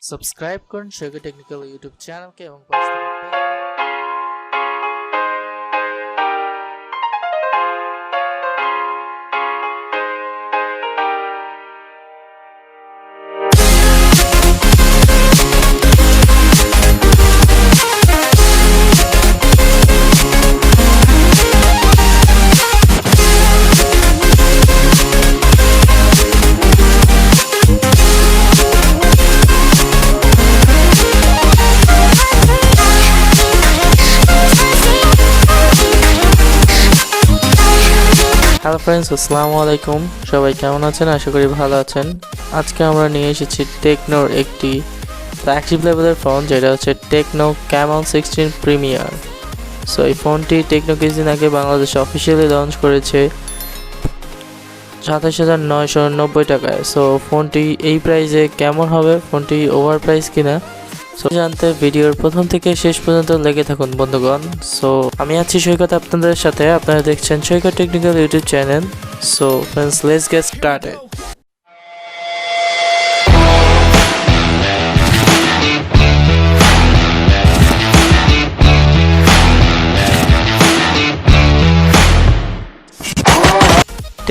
Subscribe করুন সৈকত technical YouTube চ্যানেলকে এবং পাশে থাকা হ্যালো ফ্রেন্ডস, আসসালামু আলাইকুম। সবাই কেমন আছেন? আশা করি ভালো আছেন। আজকে আমরা নিয়ে এসেছি টেকনোর একটি ফ্ল্যাগশিপ লেভেলের ফোন, যেটা হচ্ছে টেকনো ক্যামন 16 প্রিমিয়ার। সো এই ফোনটি টেকনো কিছুদিন আগে বাংলাদেশে অফিসিয়ালি লঞ্চ করেছে 27,990 টাকায়। সো ফোনটি এই প্রাইসে কেমন হবে, ফোনটি ওভার প্রাইস কিনা, সো জানতে ভিডিওর প্রথম থেকে শেষ পর্যন্ত লেগে থাকুন বন্ধুগণ। সো আমি আছি সৈকত আপনাদের সাথে, আপনারা দেখছেন Saikat technical YouTube channel. So friends, let's get started.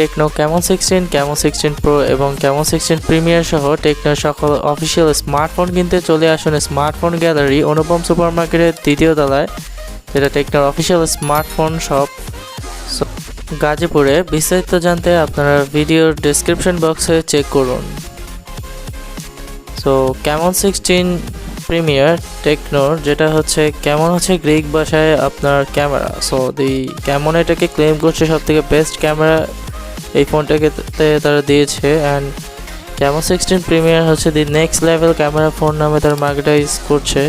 Techno Camon 16, Camon 16 pro এবং ক্যামন 16 প্রিমিয়ার সহ টেকনোর সকল অফিসিয়াল স্মার্টফোন কিনতে চলে আসুন স্মার্টফোন গ্যালারি অনুপম সুপার মার্কেটের দ্বিতীয় তলায়, যেটা টেকনোর অফিসিয়াল স্মার্টফোন শপ গাজীপুরে। বিস্তারিত জানতে আপনারা ভিডিওর ডেসক্রিপশন বক্সে চেক করুন। সো ক্যামন 16 প্রিমিয়ার টেকনোর, যেটা হচ্ছে কেমন হচ্ছে গ্রিক ভাষায় আপনার ক্যামেরা। সো কেমন এটাকে ক্লেম করছে সব থেকে বেস্ট ক্যামেরা এই ফোনটাকে তারা দিয়েছে। অ্যান্ড ক্যামন 16 প্রিমিয়ার হচ্ছে the next level camera phone নামে তারা মার্কেটাইজ করছে।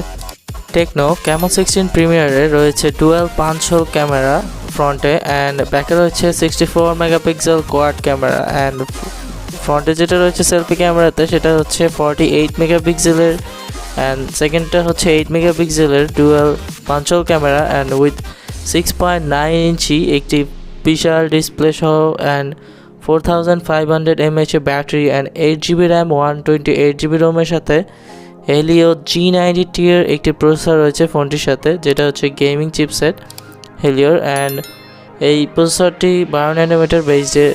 টেকনো ক্যামন 16 প্রিমিয়ারে রয়েছে ডুয়াল পাঞ্চ হোল ক্যামেরা ফ্রন্টে, অ্যান্ড ব্যাকে রয়েছে 64 মেগাপিক্সেল কোয়াড ক্যামেরা। অ্যান্ড ফ্রন্টে যেটা রয়েছে সেলফি ক্যামেরাতে, সেটা হচ্ছে 48 মেগাপিক্সেলের, অ্যান্ড সেকেন্ডটা হচ্ছে 8 মেগাপিক্সেলের dual punch whole camera, and with 6.9 ইঞ্চি একটি বিশাল ডিসপ্লে সহ, and 4500 mAh battery, and 8GB RAM 128GB রোমের সাথে হেলিও G90T এর একটি প্রসেসর রয়েছে ফোনটির সাথে, যেটা হচ্ছে গেমিং চিপসেট হেলিওর। অ্যান্ড এই প্রসেসরটি 12 ন্যানোমিটার বেসে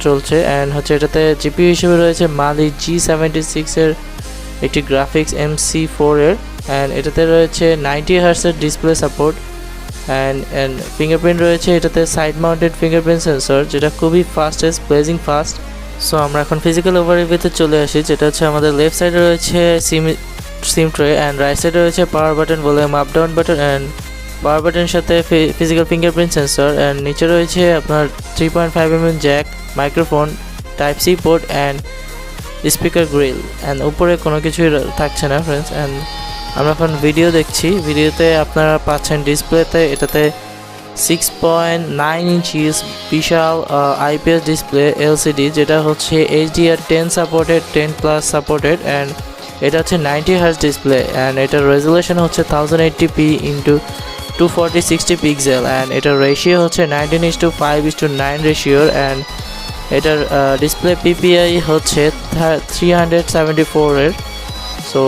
চলছে। অ্যান্ড হচ্ছে এটাতে জিপিইউ হিসেবে রয়েছে মালি G76 এর একটি গ্রাফিক্স MC4 এর, অ্যান্ড এটাতে রয়েছে 90 হার্টসের ডিসপ্লে সাপোর্ট, অ্যান্ড ফিঙ্গারপ্রিন্ট রয়েছে এটাতে সাইড মাউন্টেড ফিঙ্গারপ্রিন্ট সেন্সর, যেটা খুবই ফাস্টেস্ট, ব্লেজিং ফাস্ট। সো আমরা এখন ফিজিক্যাল ওভারভিউতে চলে আসি, যেটা হচ্ছে আমাদের লেফট সাইডে রয়েছে সিম ট্রে, অ্যান্ড রাইট সাইডে রয়েছে power button, volume up down button, and power বাটনের সাথে ফিজিক্যাল ফিঙ্গারপ্রিন্ট সেন্সর। অ্যান্ড নিচে রয়েছে আপনার 3.5mm jack, microphone, type C port, and speaker grille. And উপরে কোনো কিছুই থাকছে না ফ্রেন্ডস। অ্যান্ড আমরা এখন ভিডিও দেখছি, ভিডিওতে আপনারা পাচ্ছেন ডিসপ্লেতে এটাতে 6.9 ইঞ্চিস বিশাল IPS ডিসপ্লে LCD, যেটা হচ্ছে HDR10 সাপোর্টেড, 10+ সাপোর্টেড, অ্যান্ড এটা হচ্ছে 90 হার্টজ ডিসপ্লে। অ্যান্ড এটার রেজুলেশন হচ্ছে 1080p × 240/60 পিক্সেল, অ্যান্ড এটার রেশিও হচ্ছে 19:5:9 রেশিওর। অ্যান্ড এটার ডিসপ্লে PPI হচ্ছে 374 এর। সো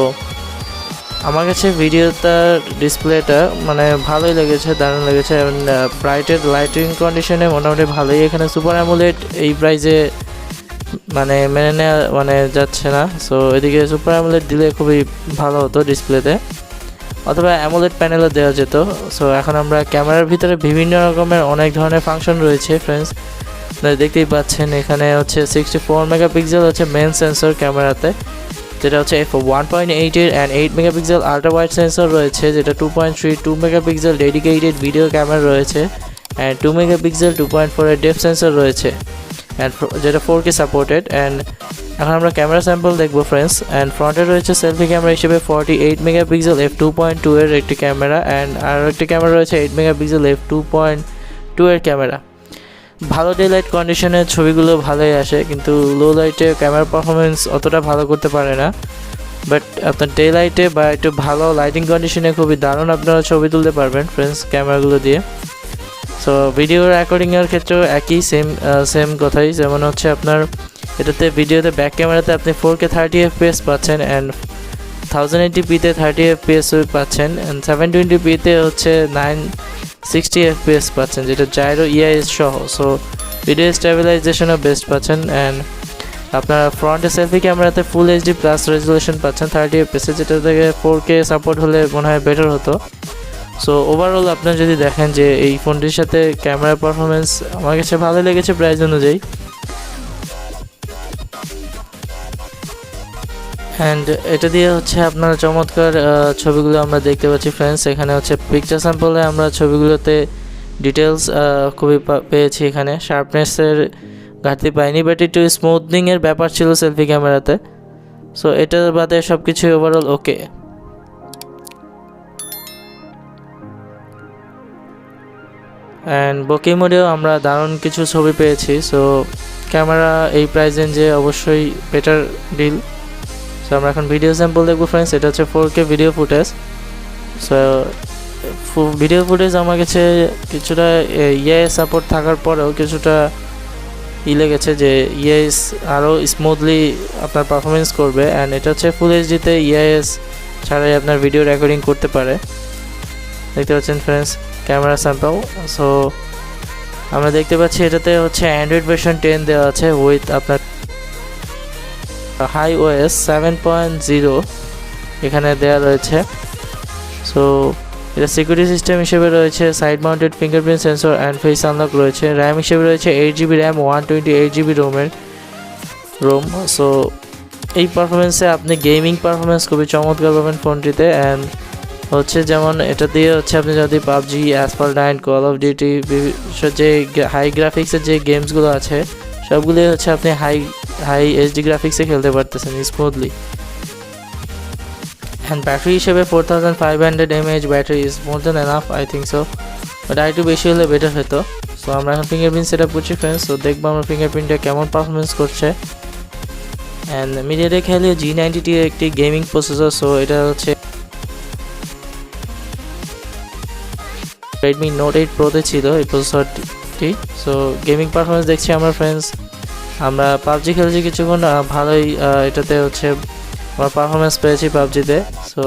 আমার কাছে ভিডিওটার ডিসপ্লেটা মানে ভালোই লেগেছে, দারুণ লেগেছে। এবং ব্রাইটেড লাইটিং কন্ডিশনে মোটামুটি ভালোই। এখানে সুপার অ্যামোলেড এই প্রাইসে মানে মেনে নেওয়া মানে যাচ্ছে না। সো এদিকে সুপার অ্যামোলেড দিলে খুবই ভালো হতো ডিসপ্লেতে, অথবা অ্যামোলেড প্যানেলও দেওয়া যেত। সো এখন আমরা ক্যামেরার ভিতরে বিভিন্ন রকমের অনেক ধরনের ফাংশন রয়েছে ফ্রেন্ডস, দেখতেই পাচ্ছেন। এখানে হচ্ছে 64 মেগাপিক্সেল হচ্ছে মেন সেন্সর ক্যামেরাতে, যেটা হচ্ছে f1.8 এর, and 8 megapixel ultra wide sensor রয়েছে, যেটা 2.32 মেগাপিক্সেল ডেডিকেটেড ভিডিও ক্যামেরা রয়েছে, অ্যান্ড 2 মেগাপিক্সেল 2.4 এর ডেপথ সেন্সর রয়েছে, অ্যান্ড যেটা 4K সাপোর্টেড। অ্যান্ড এখন আমরা ক্যামেরা স্যাম্পল দেখবো ফ্রেন্ডস। অ্যান্ড ফ্রন্টে রয়েছে সেলফি ক্যামেরা হিসেবে 48 মেগাপিক্সেল f2.2 এর একটি ক্যামেরা, অ্যান্ড আরও একটি ক্যামেরা রয়েছে 8 মেগাপিক্সেল f2.2 এর ক্যামেরা। ভালো ডে লাইট কন্ডিশনের ছবিগুলো ভালোই আসে, কিন্তু লো লাইটে ক্যামেরা পারফরমেন্স অতটা ভালো করতে পারে না। বাট আপনার ডে লাইটে বা একটু ভালো লাইটিং কন্ডিশনে খুবই দারুণ আপনারা ছবি তুলতে পারবেন ফ্রেন্ডস ক্যামেরাগুলো দিয়ে। সো ভিডিও রেকর্ডিংয়ের ক্ষেত্রেও একই সেম কথাই, যেমন হচ্ছে আপনার এটাতে ভিডিওতে ব্যাক ক্যামেরাতে আপনি 4K 30 FPS পাচ্ছেন, অ্যান্ড 1080p-তে 30 fps পাচ্ছেন, অ্যান্ড 720p-তে হচ্ছে 960 fps পাচ্ছেন, যেটা জাইরো EIS সহ। সো ভিডিও স্টেবিলাইজেশনও বেস্ট পাচ্ছেন। অ্যান্ড আপনার ফ্রন্টে সেলফি ক্যামেরাতে ফুল এইচডি প্লাস রেজুলেশন পাচ্ছেন 30 fps, যেটা থেকে 4K সাপোর্ট হলে মনে হয় বেটার হতো। সো ওভারঅল আপনার যদি দেখেন যে এই ফোনটির সাথে ক্যামেরা পারফরমেন্স আমার কাছে ভালো লেগেছে প্রাইস অনুযায়ী। অ্যান্ড এটা দিয়ে হচ্ছে আপনার চমৎকার ছবিগুলো আমরা দেখতে পাচ্ছি ফ্রেন্ডস। এখানে হচ্ছে পিকচার স্যাম্পলে আমরা ছবিগুলোতে ডিটেলস খুবই পেয়েছি, এখানে শার্পনেসের ঘাটতি পাইনি, বাট একটু স্মুথনিংয়ের ব্যাপার ছিল সেলফি ক্যামেরাতে। সো এটা বাদে সব কিছু ওভারঅল ওকে। অ্যান্ড বকি মোডেও আমরা দারুণ কিছু ছবি পেয়েছি। সো ক্যামেরা এই প্রাইস রেঞ্জে অবশ্যই বেটার ডিল। সো আমরা এখন ভিডিও স্যাম্পল দেখবো ফ্রেন্ডস। এটা হচ্ছে 4K video footage. So video footage আমার কাছে কিছুটা EIS সাপোর্ট থাকার পরেও কিছুটা লেগেছে যে EIS আরও স্মুথলি আপনার পারফরমেন্স করবে। অ্যান্ড এটা হচ্ছে ফুল এইচডিতে EIS ছাড়াই আপনার ভিডিও রেকর্ডিং করতে পারে। দেখতে পাচ্ছেন ফ্রেন্ডস ক্যামেরা স্যাম্পল। সো আমরা দেখতে পাচ্ছি এটাতে হচ্ছে অ্যান্ড্রয়েড ভার্সন 10 দেওয়া আছে উইথ আপনার HiOS 7.0 এখানে দেওয়া রয়েছে। সো এটা সিকিউরিটি সিস্টেম হিসেবে রয়েছে side mounted fingerprint sensor and face unlock রয়েছে। র্যাম হিসেবে রয়েছে 8GB RAM, 128GB Rome. So এই পারফরমেন্সে আপনি গেমিং পারফরমেন্স খুবই চমৎকার পাবেন ফোনটিতে। অ্যান্ড হচ্ছে যেমন এটা দিয়ে হচ্ছে আপনি যদি PUBG, asphalt 9, call of duty যে হাই গ্রাফিক্সের যে গেমসগুলো আছে সবগুলোই হচ্ছে আপনি হাই এইচডি গ্রাফিক্সে খেলতে পারতেছেন স্মুথলি। অ্যান্ড ব্যাটারি হিসেবে 4500 mAh battery is more than enough, I think so, but একটু বেশি হলে বেটার হতো। সো আমরা এখন ফিঙ্গারপ্রিন্ট সেট আপ করছি ফ্রেন্ডস। সো দেখবো আমরা ফিঙ্গারপ্রিন্টটা কেমন পারফরমেন্স করছে। অ্যান্ড মিডিয়াটেক হেলিও G90T একটি গেমিং প্রসেসর। সো এটা হচ্ছে Redmi Note 8 Pro-তে ছিল এই প্রসেসরটি। সো গেমিং পারফরমেন্স দেখছি আমরা ফ্রেন্ডস। আমরা পাবজি খেলছি কিছুক্ষণ, ভালোই এটাতে হচ্ছে আমরা পারফরমেন্স পেয়েছি পাবজিতে। সো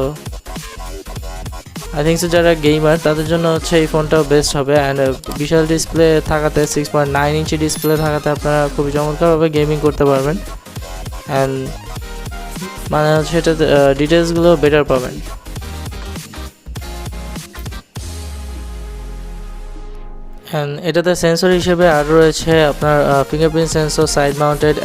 আই থিঙ্ক সো যারা গেমার তাদের জন্য হচ্ছে এই ফোনটাও বেস্ট হবে। অ্যান্ড বিশাল ডিসপ্লে থাকাতে 6.9 ইঞ্চি ডিসপ্লে থাকাতে আপনারা খুবই চমৎকারভাবে গেমিং করতে পারবেন। অ্যান্ড মানে হচ্ছে এটাতে ডিটেলসগুলো বেটার পাবেন। অ্যান্ড এটাতে সেন্সর হিসেবে আরও রয়েছে আপনার fingerprint sensor, side mounted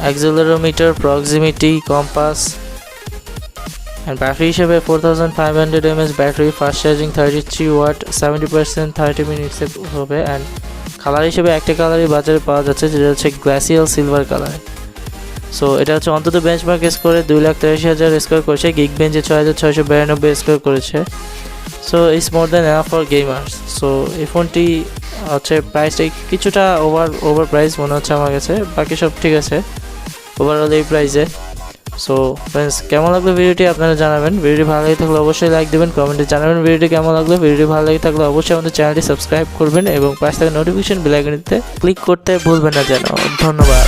accelerometer, proximity, compass. And battery হিসেবে 4500 mAh battery, fast charging, 33 watt, 70% 30 মিনিটসে হবে। অ্যান্ড কালার হিসেবে একটা কালারই বাজারে পাওয়া যাচ্ছে, যেটা হচ্ছে গ্লাসিয়াল সিলভার কালার। সো এটা হচ্ছে অন্তত বেঞ্চমার্ক স্কোরে 2,83,000 স্কোর করেছে, গিগ বেঞ্চে 6,692 স্কোর করেছে। So it's more than enough for gamers. So এই ফোনটি হচ্ছে প্রাইসটা কিছুটা ওভার প্রাইস মনে হচ্ছে আমার কাছে, বাকি সব ঠিক আছে ওভারঅল এই প্রাইসে। সো ফ্রেন্ডস কেমন লাগলো ভিডিওটি আপনারা জানাবেন। ভিডিওটি ভালো লাগে থাকলে অবশ্যই লাইক দেবেন, কমেন্টে জানাবেন ভিডিওটি কেমন লাগলো। ভিডিওটি ভালো লাগে থাকলে অবশ্যই আমাদের চ্যানেলটি সাবস্ক্রাইব করবেন এবং পাশে থাকা নোটিফিকেশন বেল আইকনটিতে ক্লিক করতে ভুলবেন না যেন। ধন্যবাদ।